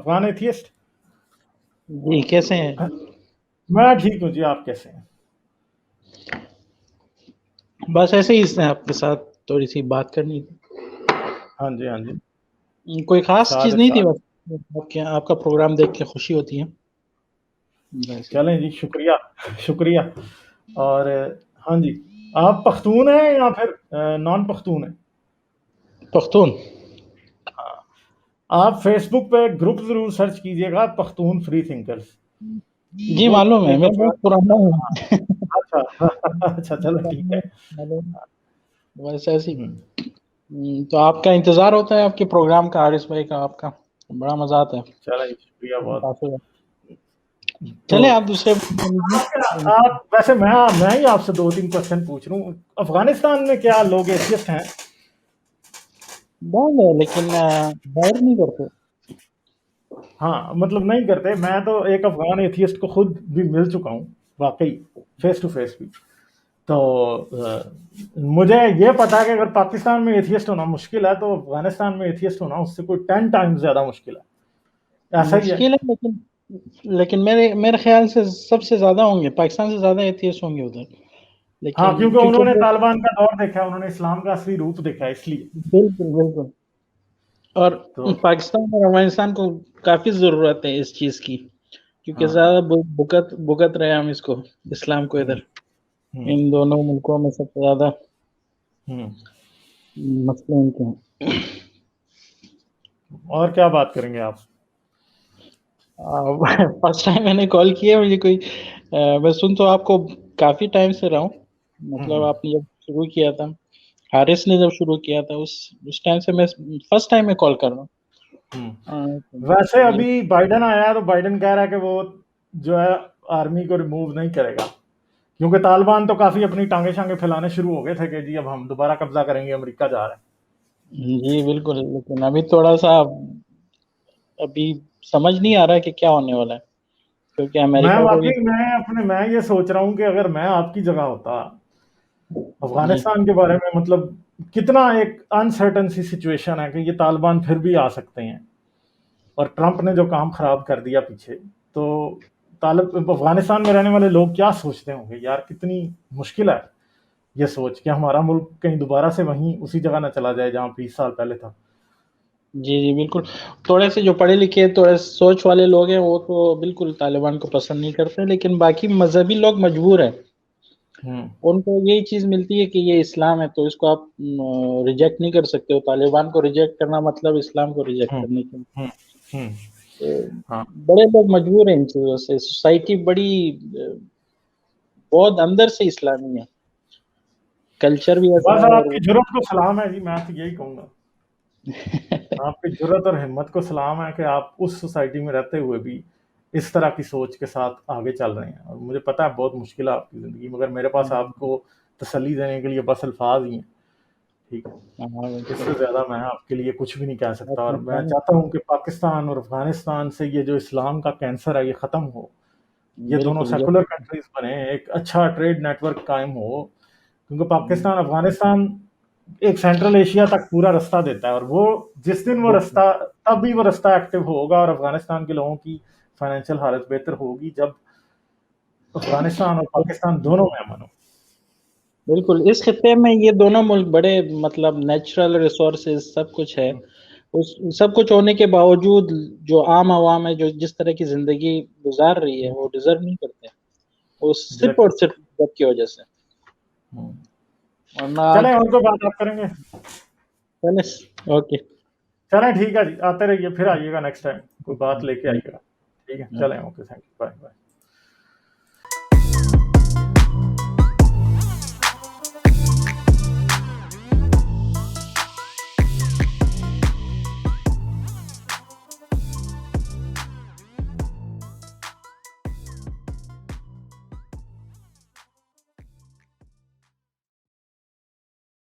Afghan atheist. جی کیسے ہیں؟ میں ٹھیک ہوں جی، آپ کیسے ہیں؟ بس ایسے ہی آپ کے ساتھ تھوڑی سی بات کرنی تھی. ہاں جی ہاں جی. کوئی خاص چیز نہیں تھی، ارشاد. بس آپ کا پروگرام دیکھ کے خوشی ہوتی ہے. بس چلیں جی، شکریہ شکریہ. اور ہاں جی، آپ پختون ہیں یا پھر نان پختون ہیں؟ پختون. آپ فیس بک پہ گروپ ضرور سرچ کیجئے گا، پختون فری تھنکرز. جی وہ معلوم ہے، ایک میں افغان. بہت پرانا ہوں. اچھا اچھا، چلو ٹھیک ہے. بس ایسی. تو آپ کا انتظار ہوتا ہے آپ کے پروگرام کا، حارث بھائی کا، آپ کا بڑا مزہ آتا ہے. چلیں جی، شکریہ بہت. کافی. تو چلے آپ دوسرے. آپ ویسے میں ہی آپ سے 2-3 کوشچن پوچھ رہا ہوں. افغانستان میں کیا لوگ ایتھیسٹ ہیں؟ بہت ہے لیکن باہر نہیں کرتے. ہاں مطلب نہیں کرتے. میں تو ایک افغان ایتھیسٹ کو خود بھی مل چکا ہوں، واقعی فیس ٹو فیس بھی. تو مجھے یہ پتا ہے کہ اگر پاکستان میں ایتھیسٹ ہونا مشکل ہے تو افغانستان میں ایتھیسٹ ہونا اس سے کوئی 10 ٹائمز زیادہ مشکل ہے. ایسا ہی ہے. مشکل ہے لیکن میرے خیال سے سب سے زیادہ ہوں گے، پاکستان سے زیادہ ایتھیسٹ ہوں گے ادھر. ہاں، لیکن کیونکہ انہوں نے وہ. طالبان کا دور دیکھا ہے، انہوں نے اسلام کا اصلی روپ دیکھا ہے، اس لیے. بالکل بالکل. اور تو پاکستان اور افغانستان کو کافی ضرورت ہے اس چیز کی، کیونکہ ہاں. زیادہ بھگت رہے ہم اس کو، اسلام کو ادھر. ہوں ان دونوں ملکوں میں سب سے زیادہ ہوں. مسئلے ان کے ہیں. اور کیا بات کریں گے آپ؟ فرسٹ ٹائم میں نے کال کیا، مجھے کوئی میں سن تو آپ کو کافی ٹائم سے رہا ہوں. مطلب آپ نے جب شروع کیا تھا، حارث نے جب شروع کیا تھا، اس ٹائم سے میں فرسٹ ٹائم میں کال کر رہا ہوں. ویسے ابھی بائیڈن آیا ہے تو بائیڈن کہہ رہا ہے کہ وہ جو ہے آرمی کو ریموو نہیں کرے گا، کیونکہ طالبان تو کافی اپنی ٹانگیں شانگیں پھیلانے شروع ہو گئے تھے کہ جی اب ہم دوبارہ قبضہ کریں گے، امریکہ جا رہا ہے. جی بالکل. لیکن ابھی تھوڑا سا ابھی سمجھ نہیں آ رہا ہے کہ کیا ہونے والا ہے، کیونکہ میں امریکہ کو بھی. واقعی میں یہ سوچ رہا ہوں کہ اگر میں آپ کی جگہ ہوتا جی افغانستان کے بارے میں، مطلب کتنا ایک انسرٹن سی سچویشن ہے کہ یہ طالبان پھر بھی آ سکتے ہیں، اور ٹرمپ نے جو کام خراب کر دیا پیچھے، تو افغانستان میں رہنے والے لوگ کیا سوچتے ہوں گے یار، کتنی مشکل ہے یہ سوچ کہ ہمارا ملک کہیں دوبارہ سے وہیں اسی جگہ نہ چلا جائے جہاں 20 سال پہلے تھا. جی جی بالکل. تھوڑے سے جو پڑھے لکھے تھوڑے سوچ والے لوگ ہیں وہ تو بالکل طالبان کو پسند نہیں کرتے، لیکن باقی مذہبی لوگ مجبور ہیں. ان کو یہی چیز ملتی ہے کہ یہ اسلام ہے تو اس کو آپ ریجیکٹ نہیں کر سکتے ہو. طالبان کو ریجیکٹ کرنا مطلب اسلام کو ریجیکٹ کرنے کی. ہاں. بڑے لوگ مجبور ہیں ان چیزوں سے. سوسائٹی بڑی بہت اندر سے اسلامی ہے، کلچر بھی ایسا بس ہے. آپ کی جرأت کو سلام ہے جی، میں تو یہی کہوں گا. آپ کی جرأت اور ہمت کو سلام ہے کہ آپ اس سوسائٹی میں رہتے ہوئے بھی اس طرح کی سوچ کے ساتھ آگے چل رہے ہیں. اور مجھے پتا ہے بہت مشکل ہے آپ کی زندگی، مگر میرے پاس آپ کو تسلی دینے کے لیے بس الفاظ ہی ہیں. ٹھیک ہے، اس سے زیادہ میں آپ کے لیے کچھ بھی نہیں کہہ سکتا. اور میں چاہتا ہوں کہ پاکستان اور افغانستان سے یہ جو اسلام کا کینسر ہے یہ ختم ہو، یہ دونوں سیکولر کنٹریز بنے، ایک اچھا ٹریڈ نیٹ ورک قائم ہو. کیونکہ پاکستان افغانستان ایک سینٹرل ایشیا تک پورا رستہ دیتا ہے، اور وہ جس دن وہ رستہ، تب بھی وہ رستہ ایکٹیو ہوگا اور افغانستان کے لوگوں کی فائنینشیل حالت بہتر ہوگی جب افغانستان اور پاکستان دونوں میں امن ہو. بالکل. اس خطے میں یہ دونوں ملک بڑے مطلب نیچرل ریسورسز سب کچھ ہے، اس سب کچھ ہونے کے باوجود جو عام عوام ہے جو جس طرح کی زندگی گزار رہی ہے وہ ڈیزرو نہیں کرتے، وہ صرف اور صرف مدد کی وجہ سے. چلیں اور کوئی بات آپ کریں گے؟ اوکے چلیں ٹھیک ہے جی، آتے رہیے، پھر آئیے گا نیکسٹ ٹائم، کوئی بات لے کے آئیے گا. ٹھیک ہے، چلیں okay, thank you, bye bye.